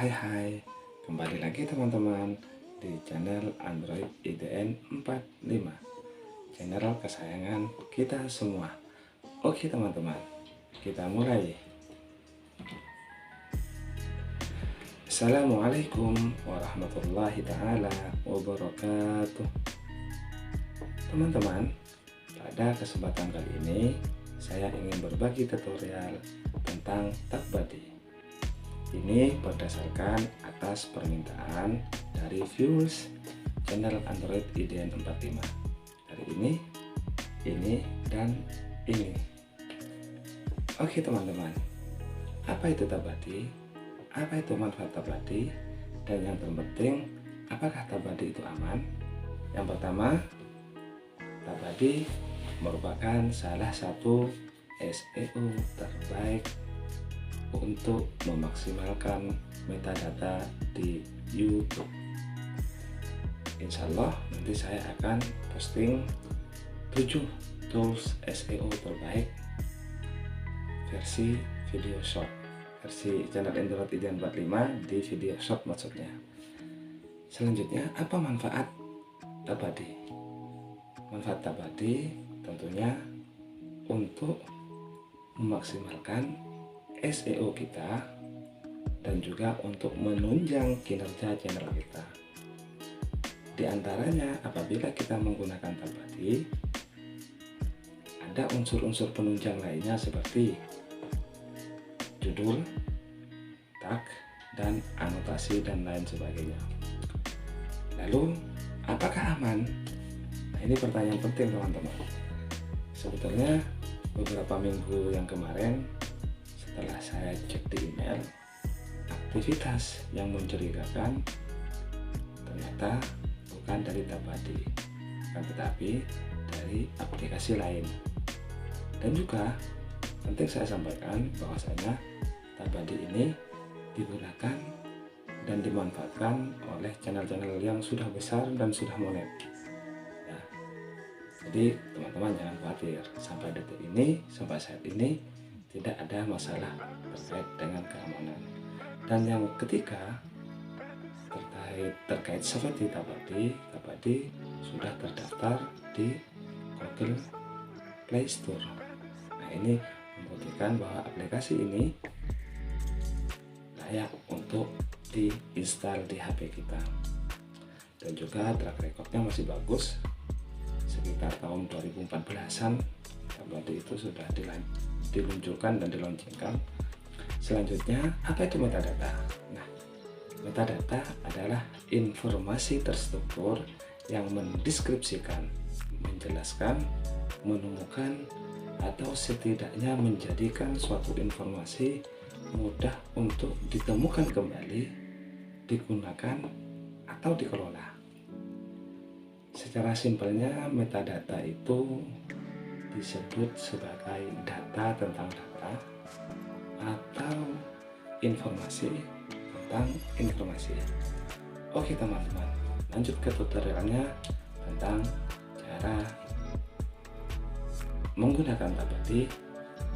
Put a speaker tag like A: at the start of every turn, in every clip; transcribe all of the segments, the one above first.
A: Hai, kembali lagi teman-teman di channel Android IDN 45, channel kesayangan kita semua. Oke teman-teman, kita mulai. Assalamualaikum warahmatullahi taala wabarakatuh. Teman-teman, pada kesempatan kali ini saya ingin berbagi tutorial tentang TagBuddy. Ini berdasarkan atas permintaan dari viewers channel Android IDN 45. Dari ini, dan ini. Oke teman-teman, apa itu TagBuddy? Apa itu manfaat TagBuddy? Dan yang terpenting, apakah TagBuddy itu aman? Yang pertama, TagBuddy merupakan salah satu SEO terbaik untuk memaksimalkan metadata di YouTube. Insya Allah nanti saya akan posting 7 tools SEO terbaik versi video short, versi channel Android IDN 45 di video short maksudnya. Selanjutnya, apa manfaat TagBuddy? Manfaat TagBuddy tentunya untuk memaksimalkan SEO kita dan juga untuk menunjang kinerja channel kita. Di antaranya, apabila kita menggunakan TagBuddy, ada unsur-unsur penunjang lainnya seperti judul, tag, dan anotasi dan lain sebagainya. Lalu, apakah aman? Nah, ini pertanyaan penting teman-teman. Sebetulnya beberapa minggu yang kemarin, setelah saya cek di email, aktivitas yang mencurigakan ternyata bukan dari TagBuddy, tetapi dari aplikasi lain. Dan juga penting saya sampaikan bahwasanya TagBuddy ini digunakan dan dimanfaatkan oleh channel-channel yang sudah besar dan sudah monet. Ya, jadi teman-teman jangan khawatir, sampai detik ini, sampai saat ini tidak ada masalah terkait dengan keamanan. Dan yang ketiga, terkait seperti TagBuddy sudah terdaftar di Google Play Store. Nah, ini membuktikan bahwa aplikasi ini layak untuk diinstal di HP kita. Dan juga track recordnya masih bagus. Sekitar tahun 2014-an TagBuddy itu sudah diluncurkan dan dilaunchingkan. Selanjutnya, apa itu metadata? Nah, metadata adalah informasi terstruktur yang mendeskripsikan, menjelaskan, menemukan, atau setidaknya menjadikan suatu informasi mudah untuk ditemukan kembali, digunakan, atau dikelola. Secara simpelnya, metadata itu disebut sebagai data tentang data atau informasi tentang informasi. Oke teman-teman, lanjut ke tutorialnya tentang cara menggunakan TagBuddy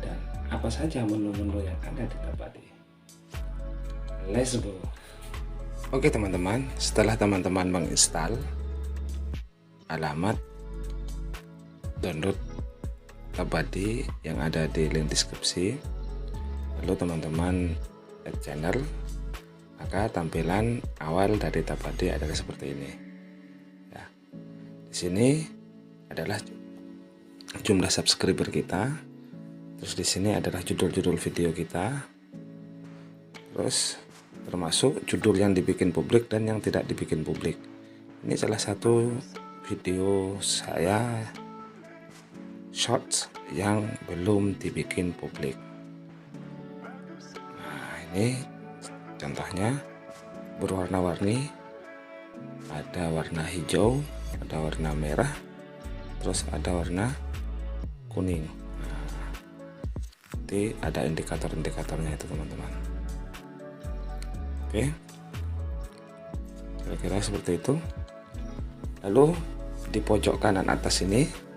A: dan apa saja menu-menu yang ada di TagBuddy. Let's go. Oke teman-teman, setelah teman-teman menginstal, alamat download TagBuddy yang ada di link deskripsi, lalu teman-teman add channel, maka tampilan awal dari TagBuddy adalah seperti ini. Ya, di sini adalah jumlah subscriber kita, terus di sini adalah judul-judul video kita, terus termasuk judul yang dibikin publik dan yang tidak dibikin publik. Ini salah satu video saya shorts yang belum dibikin publik. Nah, ini contohnya berwarna-warni, ada warna hijau, ada warna merah, terus ada warna kuning. Nah, nanti ada indikator-indikatornya itu teman-teman. Oke, kira-kira seperti itu. Lalu di pojok kanan atas ini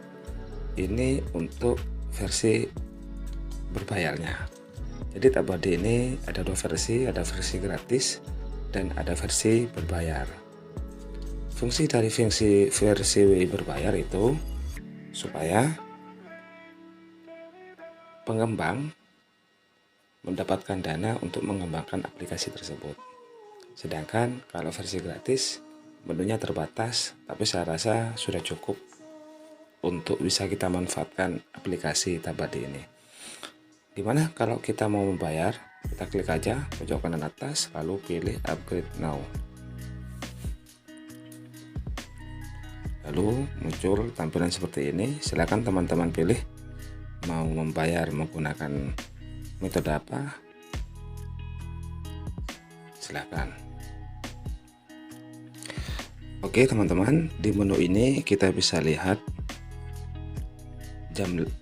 A: untuk versi berbayarnya. Jadi TagBuddy ini ada dua versi, ada versi gratis dan ada versi berbayar. Fungsi dari versi berbayar itu supaya pengembang mendapatkan dana untuk mengembangkan aplikasi tersebut. Sedangkan kalau versi gratis, menunya terbatas, tapi saya rasa sudah cukup untuk bisa kita manfaatkan aplikasi Tabadi ini. Dimana kalau kita mau membayar, kita klik aja pojok kanan atas, lalu pilih upgrade now. Lalu muncul tampilan seperti ini. Silakan teman-teman pilih mau membayar menggunakan metode apa. Silakan. Oke teman-teman, di menu ini kita bisa lihat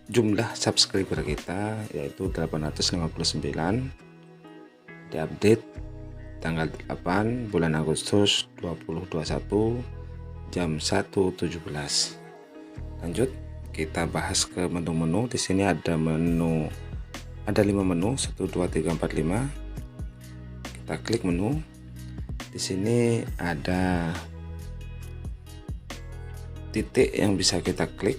A: jumlah subscriber kita, yaitu 859, diupdate tanggal 8 bulan Agustus 2021 jam 1.17. Lanjut, kita bahas ke menu-menu. Di sini ada 5 menu, 1 2 3 4 5. Kita klik menu. Di sini ada titik yang bisa kita klik.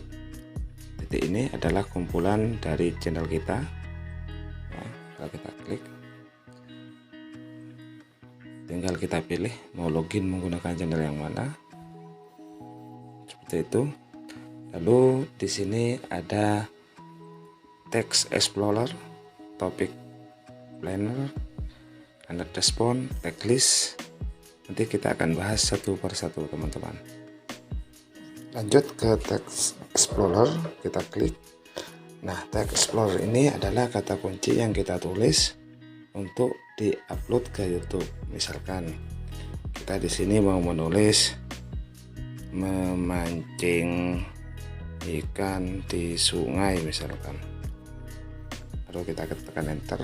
A: Titik ini adalah kumpulan dari channel kita. Ya, kalau kita klik, tinggal kita pilih mau login menggunakan channel yang mana, seperti itu. Lalu di sini ada text explorer, topic planner, standard response, checklist. Nanti kita akan bahas satu persatu teman-teman. Lanjut ke text explorer, kita klik. Nah, text explorer ini adalah kata kunci yang kita tulis untuk di-upload ke YouTube. Misalkan kita di sini mau menulis memancing ikan di sungai misalkan. Lalu kita tekan enter.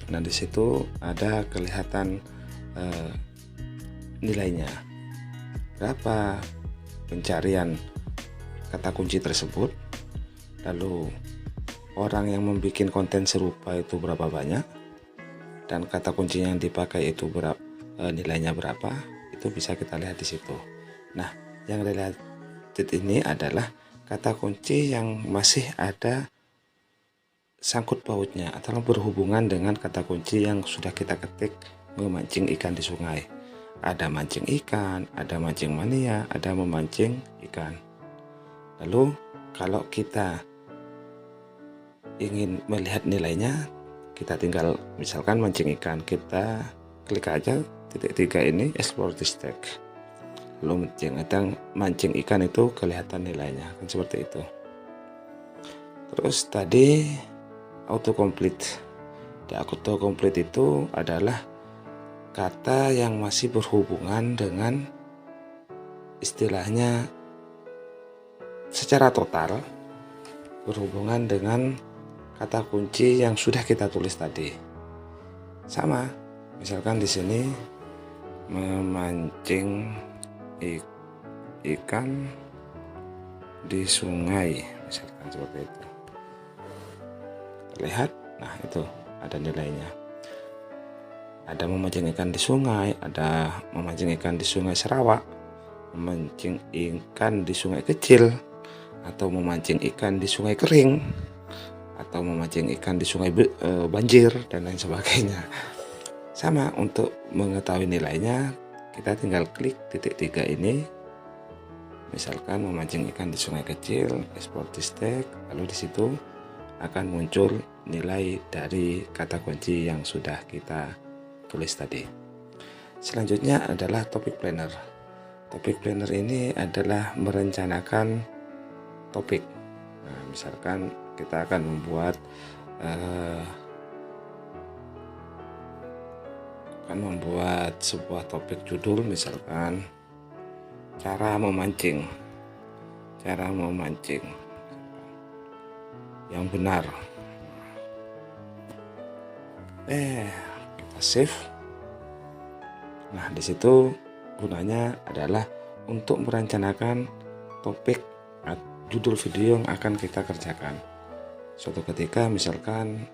A: Nah, di situ ada kelihatan nilainya. Berapa pencarian kata kunci tersebut, lalu orang yang membuat konten serupa itu berapa banyak, dan kata kunci yang dipakai itu nilainya berapa, itu bisa kita lihat di situ. Nah, yang related ini adalah kata kunci yang masih ada sangkut pautnya atau berhubungan dengan kata kunci yang sudah kita ketik memancing ikan di sungai. Ada mancing ikan, ada mancing mania, ada memancing ikan. Lalu kalau kita ingin melihat nilainya, kita tinggal misalkan mancing ikan, kita klik aja titik 3 ini, explore this text. Lalu mancing ikan itu kelihatan nilainya, kan seperti itu. Terus tadi autocomplete. Di autocomplete itu adalah kata yang masih berhubungan dengan istilahnya secara total berhubungan dengan kata kunci yang sudah kita tulis tadi. Sama, misalkan di sini memancing ikan di sungai, misalkan seperti itu. Lihat, nah itu ada nilainya. Ada memancing ikan di sungai, ada memancing ikan di sungai Sarawak, memancing ikan di sungai kecil, atau memancing ikan di sungai kering, atau memancing ikan di sungai banjir, dan lain sebagainya. Sama, untuk mengetahui nilainya, kita tinggal klik titik 3 ini. Misalkan memancing ikan di sungai kecil, export this text, lalu di situ akan muncul nilai dari kata kunci yang sudah kita tulis tadi. Selanjutnya adalah topic planner. Topic planner ini adalah merencanakan topik. Nah, misalkan kita akan membuat sebuah topik judul, misalkan cara memancing yang benar. Kita save. Nah, di situ gunanya adalah untuk merencanakan topik judul video yang akan kita kerjakan. Suatu ketika misalkan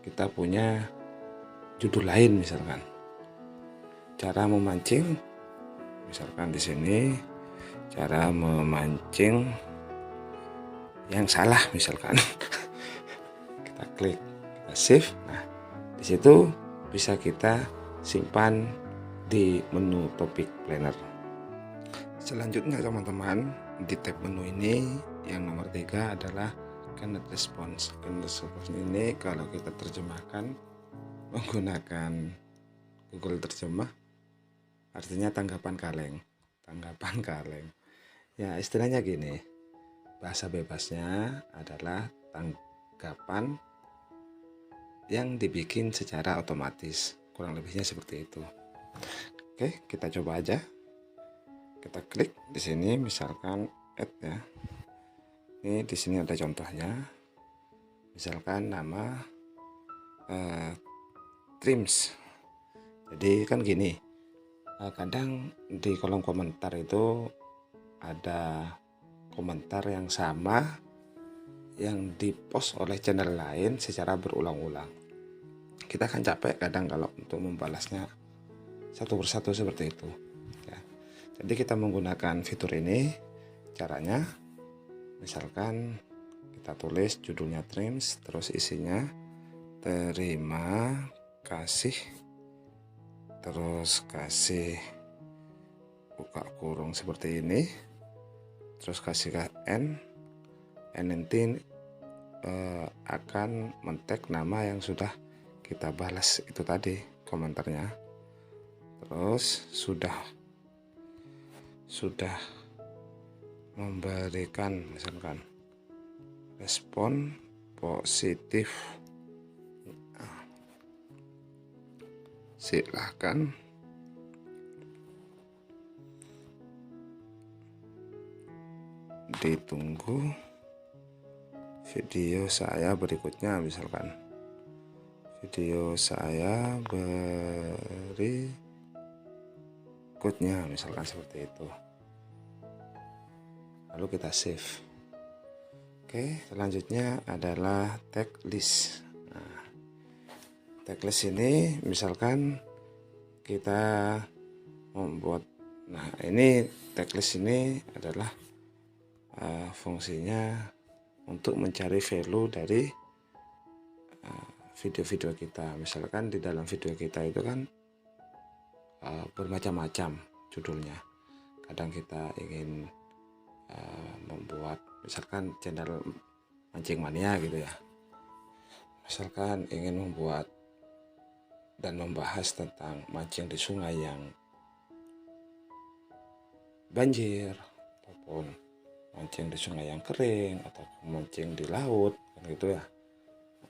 A: kita punya judul lain misalkan. Cara memancing, misalkan di sini cara memancing yang salah misalkan. Kita klik, kita save. Nah, di situ bisa kita simpan di menu topik planner. Selanjutnya teman-teman, di tab menu ini yang nomor 3 adalah cannot response. Cannot response ini kalau kita terjemahkan menggunakan Google Terjemah artinya tanggapan kaleng. Tanggapan kaleng. Ya, istilahnya gini. Bahasa bebasnya adalah tanggapan yang dibikin secara otomatis. Kurang lebihnya seperti itu. Oke, kita coba aja. Kita klik di sini misalkan add ya. Ini di sini ada contohnya. Misalkan nama trims. Jadi kan gini. Kadang di kolom komentar itu ada komentar yang sama yang dipost oleh channel lain secara berulang-ulang. Kita kan capek kadang kalau untuk membalasnya satu persatu seperti itu ya. Jadi kita menggunakan fitur ini. Caranya misalkan kita tulis judulnya trims, terus isinya terima kasih, terus kasih buka kurung seperti ini, terus kasih N nanti akan men-tag nama yang sudah kita balas itu tadi komentarnya. Terus sudah memberikan misalkan respon positif, silahkan ditunggu video saya berikutnya, misalkan video saya berikutnya, misalkan seperti itu. Lalu kita save. Oke, selanjutnya adalah tag list. Nah, tag list ini misalkan kita membuat, nah ini tag list ini adalah fungsinya untuk mencari value dari video-video kita. Misalkan di dalam video kita itu kan bermacam-macam judulnya. Kadang kita ingin membuat misalkan channel mancing mania gitu ya. Misalkan ingin membuat dan membahas tentang mancing di sungai yang banjir, ataupun mancing di sungai yang kering, atau mancing di laut kan gitu ya.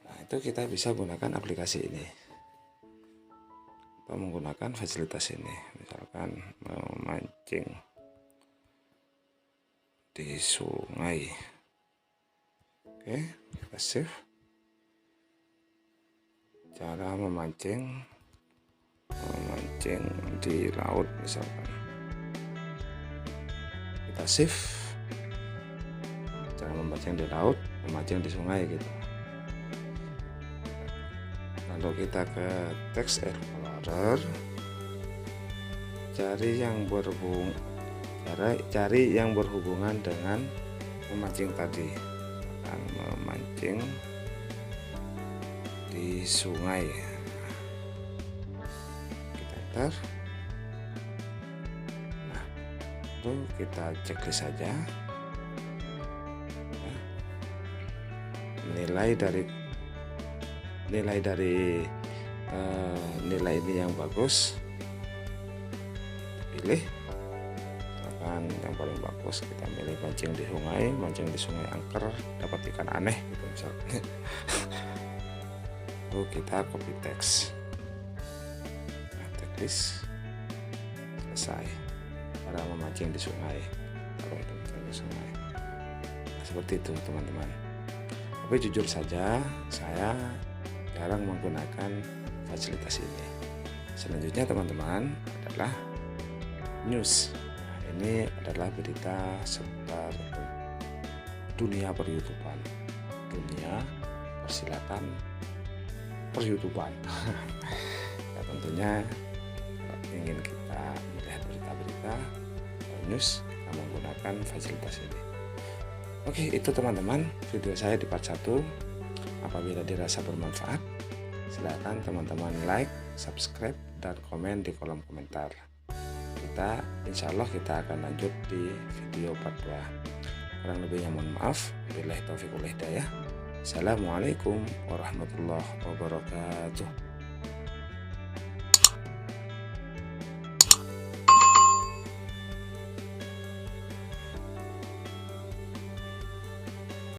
A: Nah, itu kita bisa gunakan aplikasi ini atau menggunakan fasilitas ini. Misalkan memancing di sungai. Oke, kita save. Cara memancing di laut misalkan. Kita save. Cara memancing di laut, memancing di sungai gitu. Lalu kita ke text explorer, cari yang berhubungan dengan memancing tadi. Akan memancing di sungai. Kita enter. Nah, lalu kita checklist saja. Nilai ini yang bagus, pilih. Misalkan yang paling bagus kita milih mancing di sungai angker dapat ikan aneh gitu misalnya. Lalu kita copy text. Nah, checklist selesai. Cara memancing di sungai. Nah, seperti itu teman-teman. Tapi jujur saja saya jarang menggunakan fasilitas ini. Selanjutnya teman-teman adalah news. Nah, ini adalah berita seputar dunia per-YouTubean, dunia persilatan per-YouTubean. tentunya kalau ingin kita melihat berita-berita news, kita menggunakan fasilitas ini. Oke, itu teman-teman video saya di part 1. Apabila dirasa bermanfaat, silakan teman-teman like, subscribe, dan komen di kolom komentar. Insya Allah kita akan lanjut di video part 2. Kurang lebihnya mohon maaf. Wabillahi taufiq wal hidayah. Assalamualaikum warahmatullahi wabarakatuh.